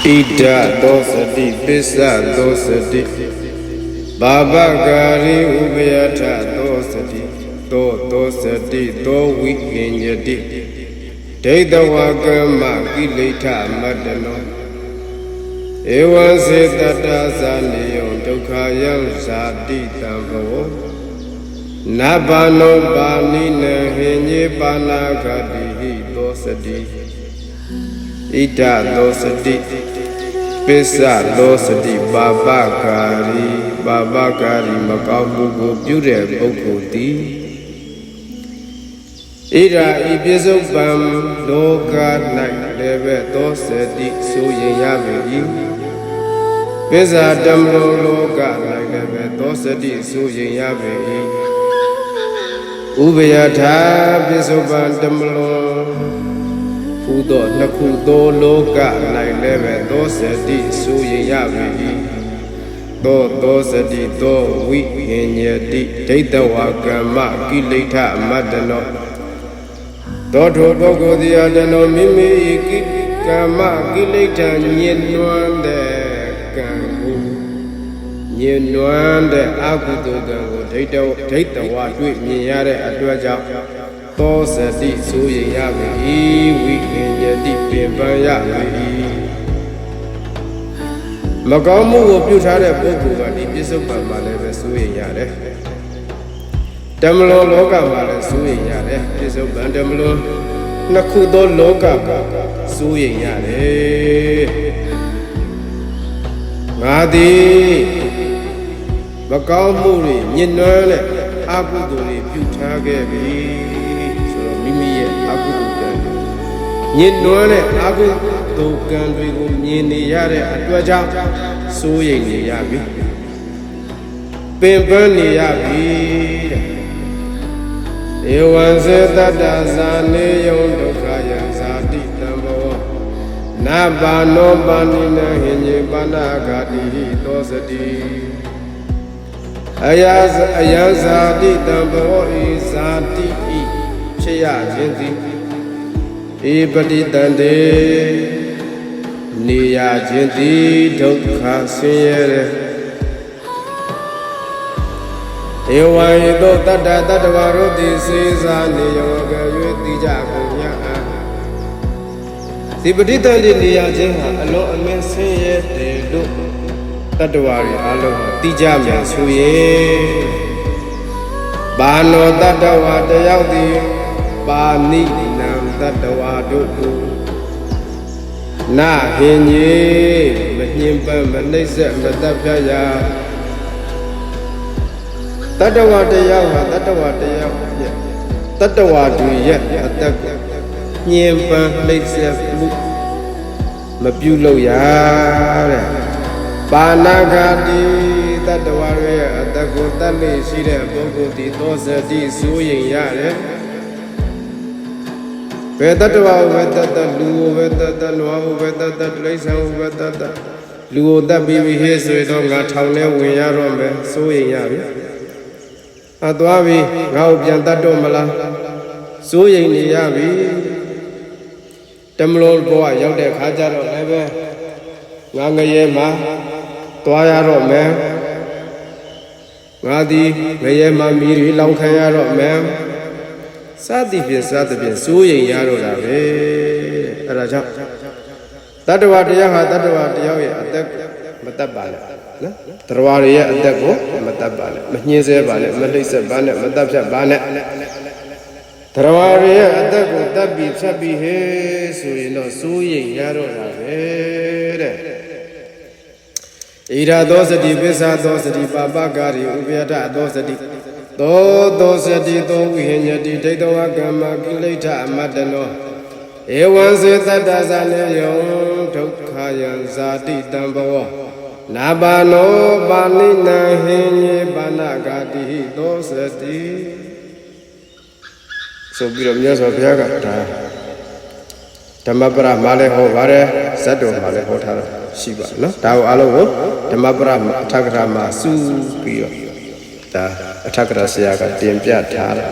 Ida dosati pisa dosati Baba gari ubiyata dosati Do dosati do wikinyati Deida wakama kilita madano Ewa setata saniyon dukhayam sati tambo Nabano bani nahinye banagati dosati Ida dosati Pisa dosati Baba gari makamugo pyure bokoti Ida ibisubam loka nagleve dosati suyeyavi Pisa damlo loka nagleve dosati suyeyavi Ubiyatha bisubam damlo Udo nakudo loka nagleve dosati suyeyavi dosati do wikinyati Deita wakama kilita madano Dodho bogodi adano mimi kama kilita nyenwande kangu Nyenwande akudo kangu Deita wadwi nyare adwaja Dosati suyeyavi wikinyati pimpayavi Magamu woပြုထားတဲ့ပုဂ္ဂိုလ်ကဒီပြစ္ဆုတ်ပံမှာလည်းပဲစိုးရိမ်ရတယ်။ဓမ္မလွန်လောကမှာလည်းစိုးရိမ်ရတယ်။ပြစ္ဆုတ်ပံဓမ္မလွန်နှစ်ခုသောလောကမှာစိုးရိမ်ရတယ်။ငါသည်မကောင်းမှုတွေညှဉ်းနှွမ်းတဲ့အကုသိုလ်တွေပြုထားခဲ့ပြီဆိုတော့မိမိရဲ့အကုသိုလ်ကံညှဉ်းနှွမ်းတဲ့အကုသိုလ်ကံတွေကိုမြင်နေရတဲ့အတွက်ကြောင့်စိုးရိမ်နေရပြီပင်ပန်းနေရပြီဧဝံစေတတ္တဇာနေယံဒုက္ခယံဇာတိတံဘောနဘာနောပါဏိနဟိညေပါဏဂာတိဟိသောစတိအယံဇာတိတံဘောဤဇာတိဤဖြစ်ရခြင်းသည်ဧပတိတံတေနေရခြင်းသည်ဒုက္ခဆင်းရဲတဲ့ဧဝံဟိတောတတ္တတတ္တဝါတို့သည်စေစာနေယောကရွေတိကြကုန်မြတ်ဒီပဋိသန္ဓေနေရခြင်းဟာအလုံးအမင်းဆင်းရဲတယ်လို့တတ္တဝါတွေအလုံးသိကြမယ်ဆိုရင်ဘာနောတတ္တဝါတယောက်သည်ပါဏိနံတတ္တဝါတို့ကိုနာဟင်ကြီးမညင်ပန်းမနှိမ့်ဆက်မတပ်ဖြတ်ရာတတ္တဝါတယောက်ဟာတတ္တဝါတယောက်ရဲ့တတ္တဝါတွေရဲ့အသက်ကိုညင်ပန်းနှိမ့်ဆက်မှုမပြုလုပ်ရတဲ့ပါဏာဂတိတတ္တဝါတွေရဲ့အသက်ကိုတတ်လိရှိတဲ့ပုဂ္ဂိုလ်ဒီသောစတိစိုးရိမ်ရတယ်ဘယ်တတ္တဝါဝေတ္တလူဝေတ္တနွားဝေတ္တတိရစ္ဆာန်ဝေတ္တလူကိုတတ်ပြီးဟေးဆိုတော့ငါထောင်ထဲဝင်ရတော့မယ်စိုးရိမ်ရပြီအသွားပြီငါ့ကိုပြန်တတ်တော့မလားစိုးရိမ်နေရပြီတမလို့ဘဝရောက်တဲ့ခါကျတော့လည်းပဲငါငရဲမှာသွားရတော့မယ်ငါဒီငရဲမှာမိရီလောင်ခံရတော့မယ်စသည်ဖြင့်စိုးရိမ်ရတော့တာပဲအဲ့ဒါကြောင့်တတ္တဝါတရားဟာတတ္တဝါတရားရဲ့အသက်မတတ်ပါနဲ့နော်တတ္တဝါရဲ့အသက်ကိုမတတ်ပါနဲ့မညှင်းဆဲပါနဲ့မနှိမ့်ဆက်ပါနဲ့မတတ်ဖြတ်ပါနဲ့တတ္တဝါရဲ့အသက်ကိုတတ်ပြီးဖြတ်ပြီးဟဲဆိုရင်တော့စိုးရိမ်ရတော့တာပဲတဲ့ဣရာသောစတိပစ္ဆာသောစတိပါပဂါရိဥပယတသောစတိသောစတိသောဝိဟညတိဒိဋ္ဌဝကမ္မကိလေသာအမတ္တနောဧဝံစေတတ္တဇာနေယံဒုက္ခယံဇာတိတံဘောနာဘာနောပါဏိနဟိညေပါဏဂာတိဟိသောစတိဆိုပြီးတော့မြတ်စွာဘုရားကဒါဓမ္မပရမှာလည်းဟောပါတယ်ဇတ်တော်မှာလည်းဟောထားတာရှိပါနော်ဒါကိုအားလုံးကိုဓမ္မပရအထကထာမှာစုပြီးတော့ဒါအထကထာဆရာကတင်ပြထားတာ